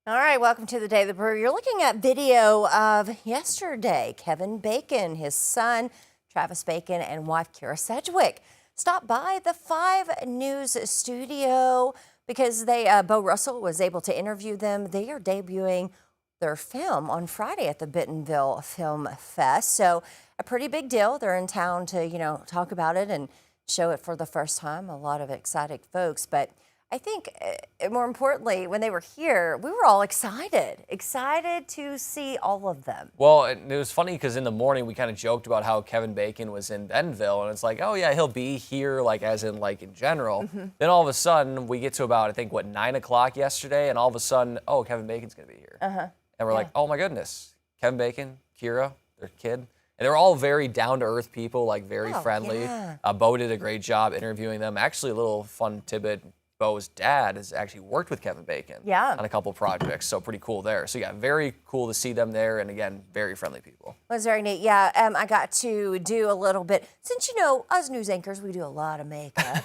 All right, welcome to the Daily Brew. You're looking at video of yesterday. Kevin Bacon, his son, Travis Bacon, and wife, Kyra Sedgwick, stopped by the 5 News studio because Beau Russell was able to interview them. They are debuting their film on Friday at the Bentonville Film Fest. So a pretty big deal. They're in town to, talk about it and show it for the first time. A lot of excited folks, but I think more importantly, when they were here, we were all excited to see all of them. Well, it was funny because in the morning we kind of joked about how Kevin Bacon was in Bentonville, and it's like, oh yeah, he'll be here, like as in like in general. Then all of a sudden we get to about, I think, 9 o'clock yesterday, and all of a sudden, oh, Kevin Bacon's gonna be here. And we're like, oh my goodness, Kevin Bacon, Kyra, their kid. And they were all very down-to-earth people, like very friendly. Yeah. Beau did a great job interviewing them. Actually, a little fun tidbit. Beau's dad has actually worked with Kevin Bacon on a couple projects, so pretty cool there. So yeah, very cool to see them there, and again, very friendly people. It was very neat. Yeah, I got to do a little bit, since us news anchors, we do a lot of makeup.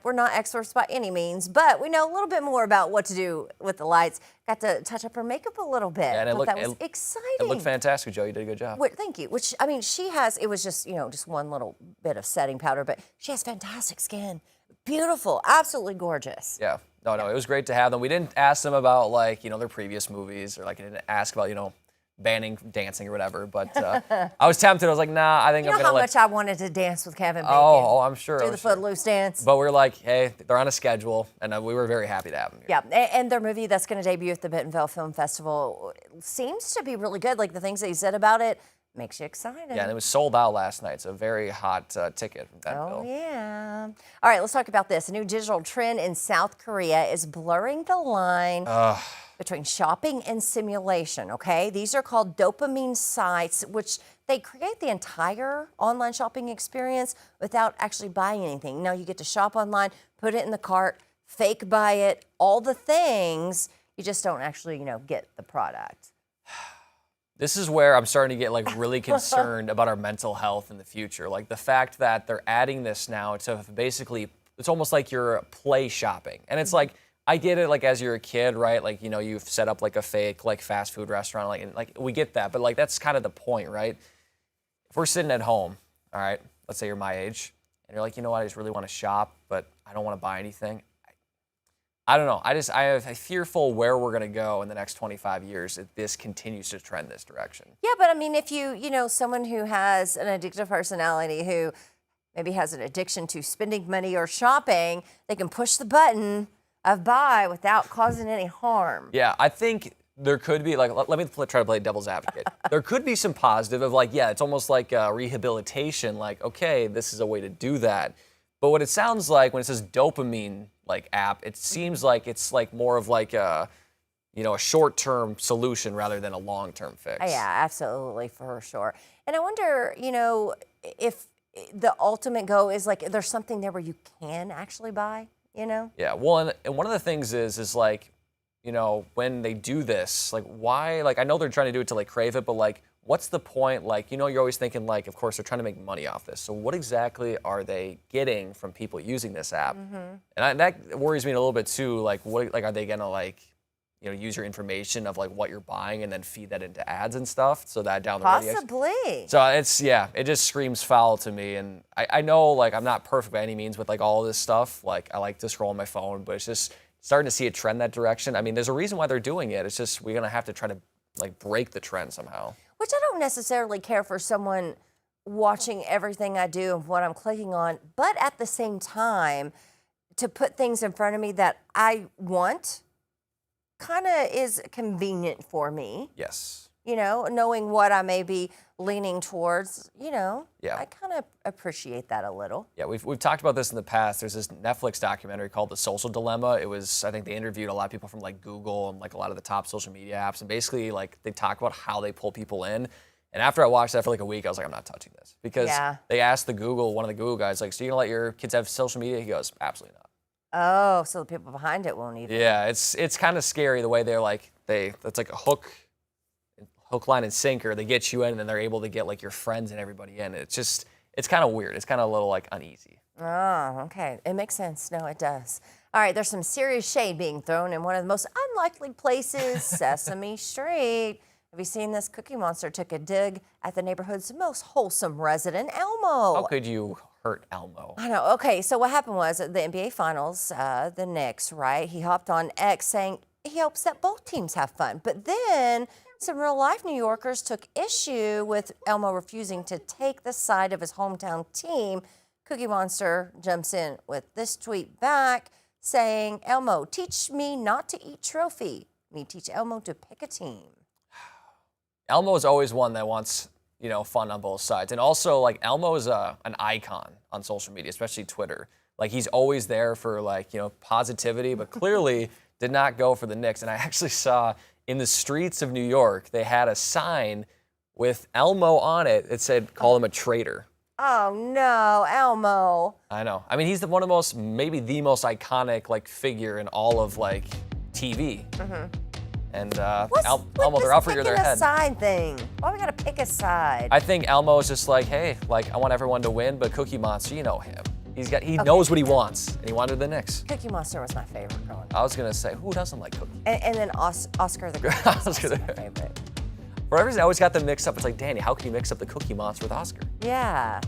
We're not experts by any means, but we know a little bit more about what to do with the lights. Got to touch up her makeup a little bit. Yeah, and that was exciting. It looked fantastic, Joe. You did a good job. Thank you. Which, I mean, she has, it was just, just one little bit of setting powder, but she has fantastic skin. Beautiful, absolutely gorgeous. Yeah, no, it was great to have them. We didn't ask them about their previous movies, or didn't ask about banning dancing or whatever. But I was tempted. I was like, nah, I think I'm gonna. How much I wanted to dance with Kevin Bacon. Oh, I'm sure. Do the Footloose dance. But we're like, hey, they're on a schedule, and we were very happy to have them here. Yeah, and their movie that's going to debut at the Bentonville Film Festival seems to be really good. Like the things that he said about it. Makes you excited. Yeah, and it was sold out last night. It's a very hot ticket from Bentonville. Oh, yeah. All right, let's talk about this. A new digital trend in South Korea is blurring the line between shopping and simulation, okay? These are called dopamine sites, which they create the entire online shopping experience without actually buying anything. Now, you get to shop online, put it in the cart, fake buy it, all the things. You just don't actually, get the product. This is where I'm starting to get really concerned about our mental health in the future. Like the fact that they're adding this now to basically, it's almost like you're play shopping. And it's like, I get it, as you're a kid, right? You've set up a fake fast food restaurant, and we get that, but that's kind of the point, right? If we're sitting at home, all right, let's say you're my age, and you're like, you know what, I just really want to shop, but I don't want to buy anything. I don't know. I'm fearful where we're going to go in the next 25 years if this continues to trend this direction. Yeah, but I mean, if someone who has an addictive personality who maybe has an addiction to spending money or shopping, they can push the button of buy without causing any harm. Yeah, I think there could be, let me try to play devil's advocate. There could be some positive of it's almost like rehabilitation. Okay, this is a way to do that. But what it sounds like when it says dopamine app, it seems like it's more of a short-term solution rather than a long-term fix. Yeah, absolutely, for sure. And I wonder, if the ultimate goal is there's something there where you can actually buy, Yeah, well, and one of the things is when they do this, why, I know they're trying to do it to crave it, but what's the point? You're always thinking of course they're trying to make money off this. So what exactly are they getting from people using this app? And that worries me a little bit too. What, are they gonna use your information of what you're buying and then feed that into ads and stuff? So that down the road. Possibly. So it just screams foul to me. And I know I'm not perfect by any means with all this stuff. I like to scroll on my phone, but it's just starting to see a trend that direction. I mean, there's a reason why they're doing it. It's just we're gonna have to try to break the trend somehow. Which I don't necessarily care for someone watching everything I do and what I'm clicking on, but at the same time, to put things in front of me that I want kind of is convenient for me. Yes. Knowing what I may be leaning towards, Yeah. I kind of appreciate that a little. Yeah, we've talked about this in the past. There's this Netflix documentary called The Social Dilemma. It was, I think they interviewed a lot of people from Google and a lot of the top social media apps. And basically they talk about how they pull people in. And after I watched that for a week, I was like, I'm not touching this. Because they asked one of the Google guys, so you're gonna let your kids have social media? He goes, absolutely not. Oh, so the people behind it won't either. Yeah, it's kind of scary the way they're that's a hook, line, and sinker. They get you in, and then they're able to get your friends and everybody in. It's kind of weird. It's kind of a little uneasy. Oh, okay. It makes sense. No, it does. All right, there's some serious shade being thrown in one of the most unlikely places, Sesame Street. Have you seen this? Cookie Monster took a dig at the neighborhood's most wholesome resident, Elmo. How could you hurt Elmo? I know. Okay, so what happened was at the NBA Finals, the Knicks, right? He hopped on X saying he hopes that both teams have fun. But then some real-life New Yorkers took issue with Elmo refusing to take the side of his hometown team. Cookie Monster jumps in with this tweet back saying, Elmo, teach me not to eat trophy. Me teach Elmo to pick a team. Elmo is always one that wants, fun on both sides. And also, like, Elmo is an icon on social media, especially Twitter. Like, he's always there for, positivity, but clearly did not go for the Knicks. And I actually saw in the streets of New York, they had a sign with Elmo on it. It said, call him a traitor. Oh, no, Elmo. I know. I mean, he's one of the most, maybe the most iconic, figure in all of, TV. Mm-hmm. And Elmo, they're out for their head. What's a side thing? Why we gotta pick a side? I think Elmo is just hey, I want everyone to win, but Cookie Monster, you know him. He knows what he wants, and he wanted the Knicks. Cookie Monster was my favorite growing up. I was gonna say, who doesn't like Cookie? And then Oscar the Grouch was also my favorite. For every reason, I always got them mixed up. It's like, Danny, how can you mix up the Cookie Monster with Oscar? Yeah.